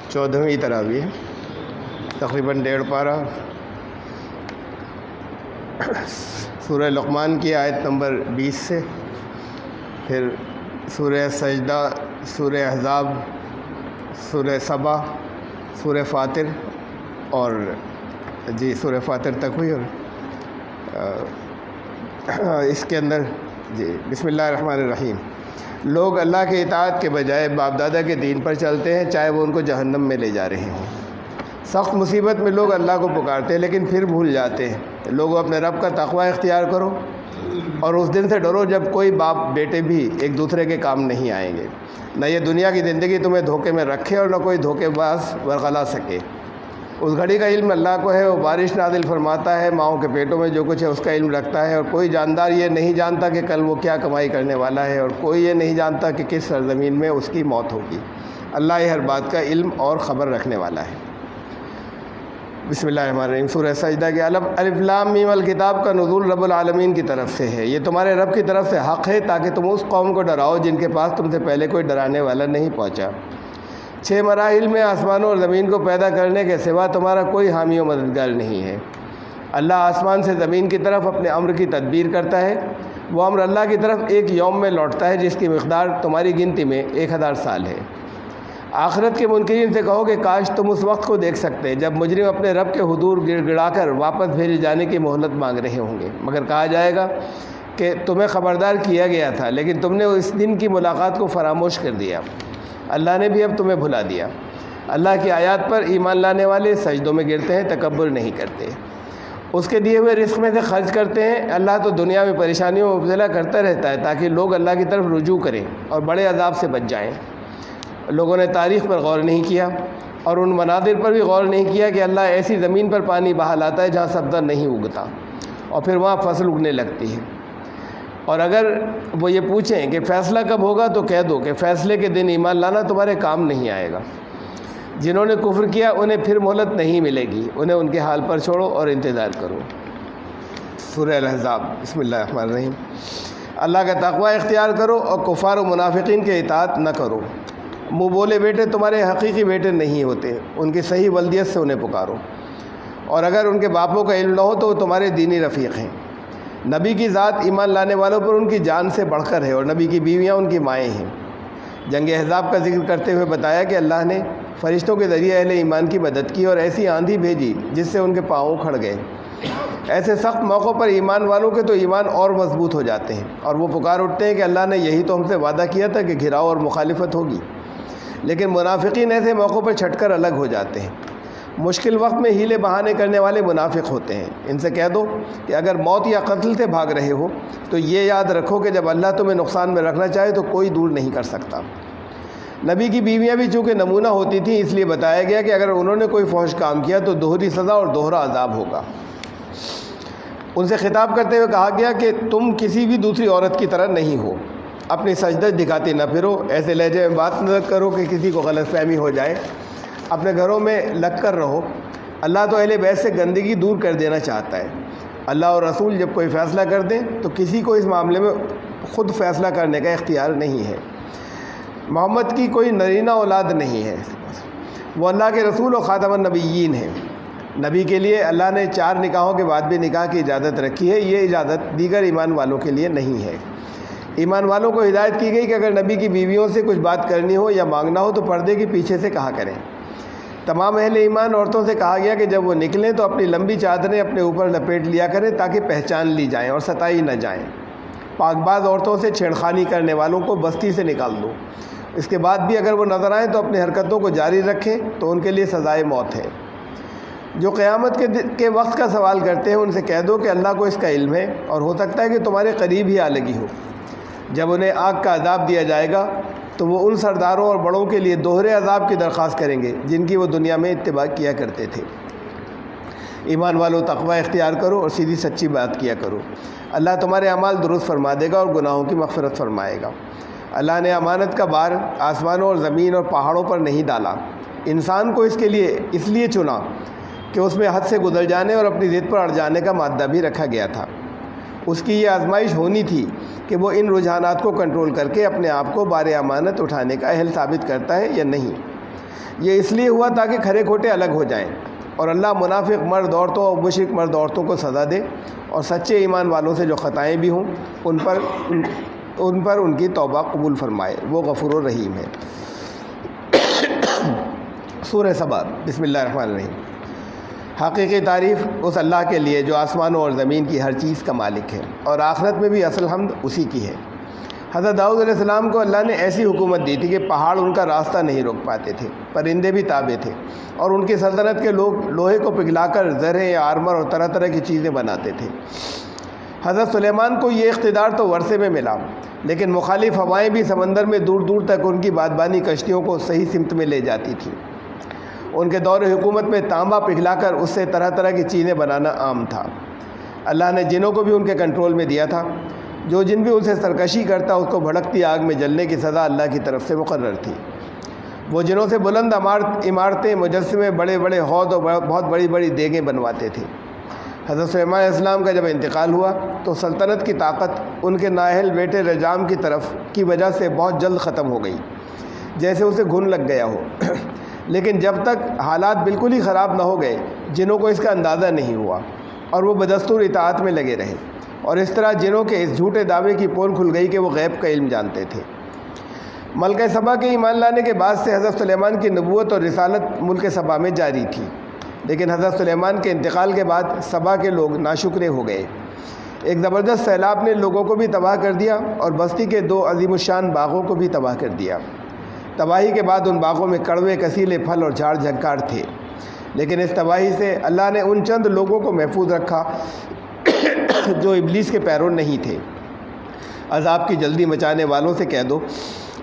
14ویں تراویح تقریباً 1.5 پارہ، سورہ لقمان کی آیت نمبر 20 سے، پھر سورہ سجدہ، سورہ احزاب، سورہ سبا، سورہ فاطر، اور سورہ فاطر تک ہوئی، اور اس کے اندر بسم اللہ الرحمن الرحیم۔ لوگ اللہ کے اطاعت کے بجائے باپ دادا کے دین پر چلتے ہیں، چاہے وہ ان کو جہنم میں لے جا رہے ہوں۔ سخت مصیبت میں لوگ اللہ کو پکارتے ہیں لیکن پھر بھول جاتے ہیں۔ لوگوں اپنے رب کا تقوی اختیار کرو اور اس دن سے ڈرو جب کوئی باپ بیٹے بھی ایک دوسرے کے کام نہیں آئیں گے، نہ یہ دنیا کی زندگی تمہیں دھوکے میں رکھے اور نہ کوئی دھوکے باز ورغلا سکے۔ اس گھڑی کا علم اللہ کو ہے، وہ بارش نازل فرماتا ہے، ماؤں کے پیٹوں میں جو کچھ ہے اس کا علم رکھتا ہے، اور کوئی جاندار یہ نہیں جانتا کہ کل وہ کیا کمائی کرنے والا ہے، اور کوئی یہ نہیں جانتا کہ کس سرزمین میں اس کی موت ہوگی۔ اللہ ہر بات کا علم اور خبر رکھنے والا ہے۔ بسم اللہ الرحمن الرحیم۔ سورہ سجدہ کے الف لام میم الکتاب کا نزول رب العالمین کی طرف سے ہے، یہ تمہارے رب کی طرف سے حق ہے تاکہ تم اس قوم کو ڈراؤ جن کے پاس تم سے پہلے کوئی ڈرانے والا نہیں پہنچا۔ 6 مراحل میں آسمانوں اور زمین کو پیدا کرنے کے سوا تمہارا کوئی حامی و مددگار نہیں ہے۔ اللہ آسمان سے زمین کی طرف اپنے امر کی تدبیر کرتا ہے، وہ امر اللہ کی طرف ایک یوم میں لوٹتا ہے جس کی مقدار تمہاری گنتی میں 1000 سال ہے۔ آخرت کے منکرین سے کہو کہ کاش تم اس وقت کو دیکھ سکتے جب مجرم اپنے رب کے حضور گڑ گڑا کر واپس بھیجے جانے کی مہلت مانگ رہے ہوں گے، مگر کہا جائے گا کہ تمہیں خبردار کیا گیا تھا لیکن تم نے اس دن کی ملاقات کو فراموش کر دیا، اللہ نے بھی اب تمہیں بھلا دیا۔ اللہ کی آیات پر ایمان لانے والے سجدوں میں گرتے ہیں، تکبر نہیں کرتے، اس کے دیے ہوئے رزق میں سے خرچ کرتے ہیں۔ اللہ تو دنیا میں پریشانیوں میں مبتلا کرتا رہتا ہے تاکہ لوگ اللہ کی طرف رجوع کریں اور بڑے عذاب سے بچ جائیں۔ لوگوں نے تاریخ پر غور نہیں کیا اور ان مناظر پر بھی غور نہیں کیا کہ اللہ ایسی زمین پر پانی بہا لاتا ہے جہاں سبزہ نہیں اگتا اور پھر وہاں فصل اگنے لگتی ہے۔ اور اگر وہ یہ پوچھیں کہ فیصلہ کب ہوگا تو کہہ دو کہ فیصلے کے دن ایمان لانا تمہارے کام نہیں آئے گا۔ جنہوں نے کفر کیا انہیں پھر مہلت نہیں ملے گی، انہیں ان کے حال پر چھوڑو اور انتظار کرو۔ سورہ الاحزاب بسم اللہ الرحمن الرحیم۔ اللہ کا تقوی اختیار کرو اور کفار و منافقین کے اطاعت نہ کرو۔ منہ بولے بیٹے تمہارے حقیقی بیٹے نہیں ہوتے، ان کی صحیح ولدیت سے انہیں پکارو، اور اگر ان کے باپوں کا علم نہ ہو تو وہ تمہارے دینی رفیق ہیں۔ نبی کی ذات ایمان لانے والوں پر ان کی جان سے بڑھ کر ہے، اور نبی کی بیویاں ان کی مائیں ہیں۔ جنگ احزاب کا ذکر کرتے ہوئے بتایا کہ اللہ نے فرشتوں کے ذریعے اہل ایمان کی مدد کی اور ایسی آندھی بھیجی جس سے ان کے پاؤں کھڑ گئے۔ ایسے سخت موقعوں پر ایمان والوں کے تو ایمان اور مضبوط ہو جاتے ہیں، اور وہ پکار اٹھتے ہیں کہ اللہ نے یہی تو ہم سے وعدہ کیا تھا کہ گھراؤ اور مخالفت ہوگی۔ لیکن منافقین ایسے موقعوں پر چھٹ کر الگ ہو جاتے ہیں۔ مشکل وقت میں ہیلے بہانے کرنے والے منافق ہوتے ہیں۔ ان سے کہہ دو کہ اگر موت یا قتل سے بھاگ رہے ہو تو یہ یاد رکھو کہ جب اللہ تمہیں نقصان میں رکھنا چاہے تو کوئی دور نہیں کر سکتا۔ نبی کی بیویاں بھی چونکہ نمونہ ہوتی تھیں اس لیے بتایا گیا کہ اگر انہوں نے کوئی فحش کام کیا تو دوہری سزا اور دوہرا عذاب ہوگا۔ ان سے خطاب کرتے ہوئے کہا گیا کہ تم کسی بھی دوسری عورت کی طرح نہیں ہو، اپنی سجدہ دکھاتی نہ پھرو، ایسے لہجے میں بات نہ کرو کہ کسی کو غلط فہمی ہو جائے، اپنے گھروں میں لگ کر رہو۔ اللہ تو اہل بیت سے گندگی دور کر دینا چاہتا ہے۔ اللہ اور رسول جب کوئی فیصلہ کر دیں تو کسی کو اس معاملے میں خود فیصلہ کرنے کا اختیار نہیں ہے۔ محمد کی کوئی نرینہ اولاد نہیں ہے، وہ اللہ کے رسول و خاتم النبیین ہیں۔ نبی کے لیے اللہ نے 4 نکاحوں کے بعد بھی نکاح کی اجازت رکھی ہے، یہ اجازت دیگر ایمان والوں کے لیے نہیں ہے۔ ایمان والوں کو ہدایت کی گئی کہ اگر نبی کی بیویوں سے کچھ بات کرنی ہو یا مانگنا ہو تو پردے کے پیچھے سے کہا کریں۔ تمام اہل ایمان عورتوں سے کہا گیا کہ جب وہ نکلیں تو اپنی لمبی چادریں اپنے اوپر لپیٹ لیا کریں تاکہ پہچان لی جائیں اور ستائی نہ جائیں۔ پاک باز عورتوں سے چھیڑخانی کرنے والوں کو بستی سے نکال دو، اس کے بعد بھی اگر وہ نظر آئیں تو اپنی حرکتوں کو جاری رکھیں تو ان کے لیے سزائے موت ہے۔ جو قیامت کے وقت کا سوال کرتے ہیں ان سے کہہ دو کہ اللہ کو اس کا علم ہے، اور ہو سکتا ہے کہ تمہارے قریب ہی آ لگی ہو۔ جب انہیں آگ کا عذاب دیا جائے گا تو وہ ان سرداروں اور بڑوں کے لیے دوہرے عذاب کی درخواست کریں گے جن کی وہ دنیا میں اتباع کیا کرتے تھے۔ ایمان والو تقوی اختیار کرو اور سیدھی سچی بات کیا کرو، اللہ تمہارے اعمال درست فرما دے گا اور گناہوں کی مغفرت فرمائے گا۔ اللہ نے امانت کا بار آسمانوں اور زمین اور پہاڑوں پر نہیں ڈالا، انسان کو اس لیے چنا کہ اس میں حد سے گزر جانے اور اپنی ضد پر اڑ جانے کا مادہ بھی رکھا گیا تھا۔ اس کی یہ آزمائش ہونی تھی کہ وہ ان رجحانات کو کنٹرول کر کے اپنے آپ کو بار امانت اٹھانے کا اہل ثابت کرتا ہے یا نہیں۔ یہ اس لیے ہوا تاکہ کھرے کھوٹے الگ ہو جائیں اور اللہ منافق مرد عورتوں اور مشرک مرد عورتوں کو سزا دے، اور سچے ایمان والوں سے جو خطائیں بھی ہوں ان پر ان کی توبہ قبول فرمائے۔ وہ غفور الرحیم ہے۔ سورہ سبا، بسم اللہ الرحمن الرحیم۔ حقیقی تعریف اس اللہ کے لیے جو آسمانوں اور زمین کی ہر چیز کا مالک ہے، اور آخرت میں بھی اصل حمد اسی کی ہے۔ حضرت داؤد علیہ السلام کو اللہ نے ایسی حکومت دی تھی کہ پہاڑ ان کا راستہ نہیں روک پاتے تھے، پرندے بھی تابع تھے، اور ان کی سلطنت کے لوگ لوہے کو پگھلا کر زرہیں یا آرمر اور طرح طرح کی چیزیں بناتے تھے۔ حضرت سلیمان کو یہ اقتدار تو ورثے میں ملا، لیکن مخالف ہوائیں بھی سمندر میں دور دور تک ان کی بادبانی کشتیوں کو صحیح سمت میں لے جاتی تھیں۔ ان کے دور حکومت میں تانبا پگھلا کر اس سے طرح طرح کی چیزیں بنانا عام تھا۔ اللہ نے جنوں کو بھی ان کے کنٹرول میں دیا تھا۔ جو جن بھی ان سے سرکشی کرتا اس کو بھڑکتی آگ میں جلنے کی سزا اللہ کی طرف سے مقرر تھی۔ وہ جنوں سے بلند عمارتیں، مجسمے، بڑے بڑے حوض اور بہت بڑی بڑی دیگیں بنواتے تھے۔ حضرت سلیمان علیہ السلام کا جب انتقال ہوا تو سلطنت کی طاقت ان کے نااہل بیٹے رجام کی وجہ سے بہت جلد ختم ہو گئی، جیسے اسے گھن لگ گیا ہو۔ لیکن جب تک حالات بالکل ہی خراب نہ ہو گئے، جنوں کو اس کا اندازہ نہیں ہوا اور وہ بدستور اطاعت میں لگے رہے، اور اس طرح جنوں کے اس جھوٹے دعوے کی پول کھل گئی کہ وہ غیب کا علم جانتے تھے۔ ملکہ سبا کے ایمان لانے کے بعد سے حضرت سلیمان کی نبوت اور رسالت ملک سبا میں جاری تھی، لیکن حضرت سلیمان کے انتقال کے بعد سبا کے لوگ ناشکرے ہو گئے۔ ایک زبردست سیلاب نے لوگوں کو بھی تباہ کر دیا اور بستی کے 2 عظیم الشان باغوں کو بھی تباہ کر دیا۔ تباہی کے بعد ان باغوں میں کڑوے کسیلے پھل اور جھاڑ جھنکار تھے، لیکن اس تباہی سے اللہ نے ان چند لوگوں کو محفوظ رکھا جو ابلیس کے پیرو نہیں تھے۔ عذاب کی جلدی مچانے والوں سے کہہ دو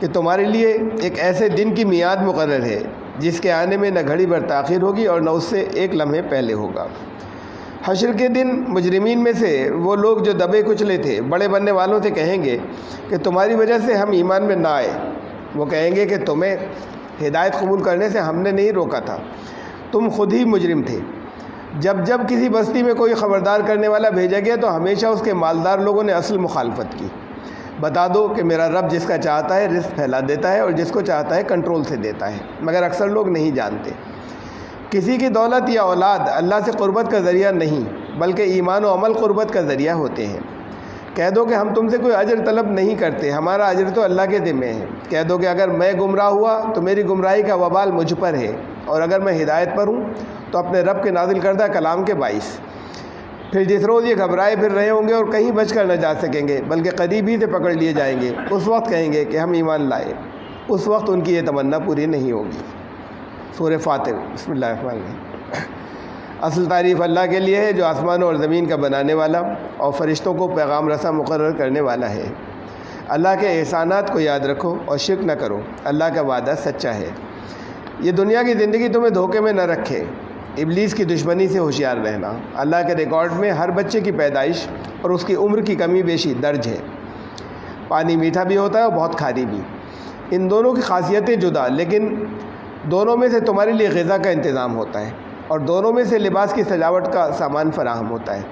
کہ تمہارے لیے ایک ایسے دن کی میعاد مقرر ہے جس کے آنے میں نہ گھڑی بھر تاخیر ہوگی اور نہ اس سے ایک لمحے پہلے ہوگا۔ حشر کے دن مجرمین میں سے وہ لوگ جو دبے کچلے تھے بڑے بننے والوں سے کہیں گے کہ تمہاری وجہ سے ہم ایمان میں نہ آئے۔ وہ کہیں گے کہ تمہیں ہدایت قبول کرنے سے ہم نے نہیں روکا تھا، تم خود ہی مجرم تھے۔ جب کسی بستی میں کوئی خبردار کرنے والا بھیجا گیا تو ہمیشہ اس کے مالدار لوگوں نے اصل مخالفت کی۔ بتا دو کہ میرا رب جس کا چاہتا ہے رزق پھیلا دیتا ہے اور جس کو چاہتا ہے کنٹرول سے دیتا ہے، مگر اکثر لوگ نہیں جانتے۔ کسی کی دولت یا اولاد اللہ سے قربت کا ذریعہ نہیں، بلکہ ایمان و عمل قربت کا ذریعہ ہوتے ہیں۔ کہہ دو کہ ہم تم سے کوئی اجر طلب نہیں کرتے، ہمارا اجر تو اللہ کے ذمہ ہے۔ کہہ دو کہ اگر میں گمراہ ہوا تو میری گمراہی کا وبال مجھ پر ہے، اور اگر میں ہدایت پر ہوں تو اپنے رب کے نازل کردہ کلام کے باعث۔ پھر جس روز یہ گھبرائے پھر رہے ہوں گے اور کہیں بچ کر نہ جا سکیں گے، بلکہ قریب ہی سے پکڑ لیے جائیں گے، اس وقت کہیں گے کہ ہم ایمان لائے۔ اس وقت ان کی یہ تمنا پوری نہیں ہوگی۔ سورہ فاطر، بسم اللہ الرحمن الرحیم۔ اصل تعریف اللہ کے لیے ہے جو آسمانوں اور زمین کا بنانے والا اور فرشتوں کو پیغام رساں مقرر کرنے والا ہے۔ اللہ کے احسانات کو یاد رکھو اور شرک نہ کرو، اللہ کا وعدہ سچا ہے۔ یہ دنیا کی زندگی تمہیں دھوکے میں نہ رکھے، ابلیس کی دشمنی سے ہوشیار رہنا۔ اللہ کے ریکارڈ میں ہر بچے کی پیدائش اور اس کی عمر کی کمی بیشی درج ہے۔ پانی میٹھا بھی ہوتا ہے اور بہت کھاری بھی، ان دونوں کی خاصیتیں جدا، لیکن دونوں میں سے تمہارے لیے غذا کا انتظام ہوتا ہے اور دونوں میں سے لباس کی سجاوٹ کا سامان فراہم ہوتا ہے۔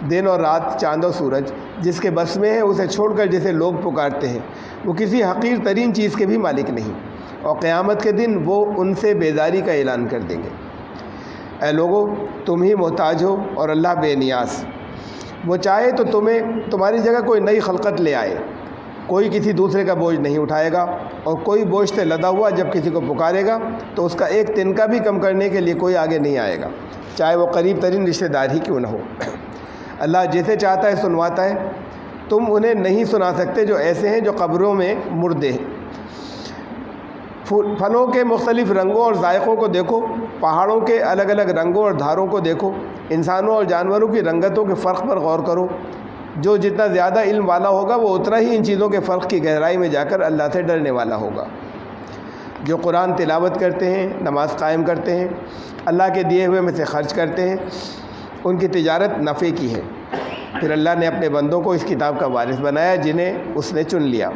دن اور رات، چاند اور سورج جس کے بس میں ہے اسے چھوڑ کر جسے لوگ پکارتے ہیں، وہ کسی حقیر ترین چیز کے بھی مالک نہیں، اور قیامت کے دن وہ ان سے بیداری کا اعلان کر دیں گے۔ اے لوگو، تم ہی محتاج ہو اور اللہ بے نیاز۔ وہ چاہے تو تمہاری جگہ کوئی نئی خلقت لے آئے، کوئی کسی دوسرے کا بوجھ نہیں اٹھائے گا، اور کوئی بوجھ سے لدا ہوا جب کسی کو پکارے گا تو اس کا ایک تنکا بھی کم کرنے کے لیے کوئی آگے نہیں آئے گا، چاہے وہ قریب ترین رشتہ دار ہی کیوں نہ ہو۔ اللہ جسے چاہتا ہے سنواتا ہے، تم انہیں نہیں سنا سکتے جو ایسے ہیں جو قبروں میں مردے ہیں۔ پھلوں کے مختلف رنگوں اور ذائقوں کو دیکھو، پہاڑوں کے الگ الگ رنگوں اور دھاروں کو دیکھو، انسانوں اور جانوروں کی رنگتوں کے فرق پر غور کرو۔ جو جتنا زیادہ علم والا ہوگا وہ اتنا ہی ان چیزوں کے فرق کی گہرائی میں جا کر اللہ سے ڈرنے والا ہوگا۔ جو قرآن تلاوت کرتے ہیں، نماز قائم کرتے ہیں، اللہ کے دیے ہوئے میں سے خرچ کرتے ہیں، ان کی تجارت نفع کی ہے۔ پھر اللہ نے اپنے بندوں کو اس کتاب کا وارث بنایا جنہیں اس نے چن لیا۔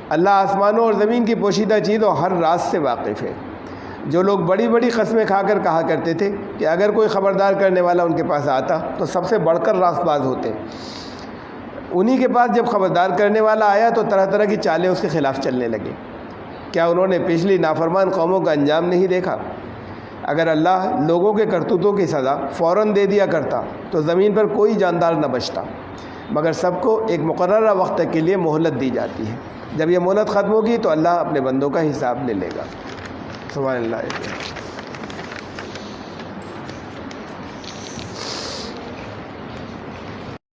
اللہ آسمانوں اور زمین کی پوشیدہ چیز اور ہر راز سے واقف ہے۔ جو لوگ بڑی بڑی قسمیں کھا کر کہا کرتے تھے کہ اگر کوئی خبردار کرنے والا ان کے پاس آتا تو سب سے بڑھ کر راست باز ہوتے، انہی کے پاس جب خبردار کرنے والا آیا تو طرح طرح کی چالیں اس کے خلاف چلنے لگیں۔ کیا انہوں نے پچھلی نافرمان قوموں کا انجام نہیں دیکھا؟ اگر اللہ لوگوں کے کرتوتوں کی سزا فوراً دے دیا کرتا تو زمین پر کوئی جاندار نہ بچتا، مگر سب کو ایک مقررہ وقت کے لیے مہلت دی جاتی ہے۔ جب یہ مہلت ختم ہوگی تو اللہ اپنے بندوں کا حساب لے لے گا۔ سبحان اللہ۔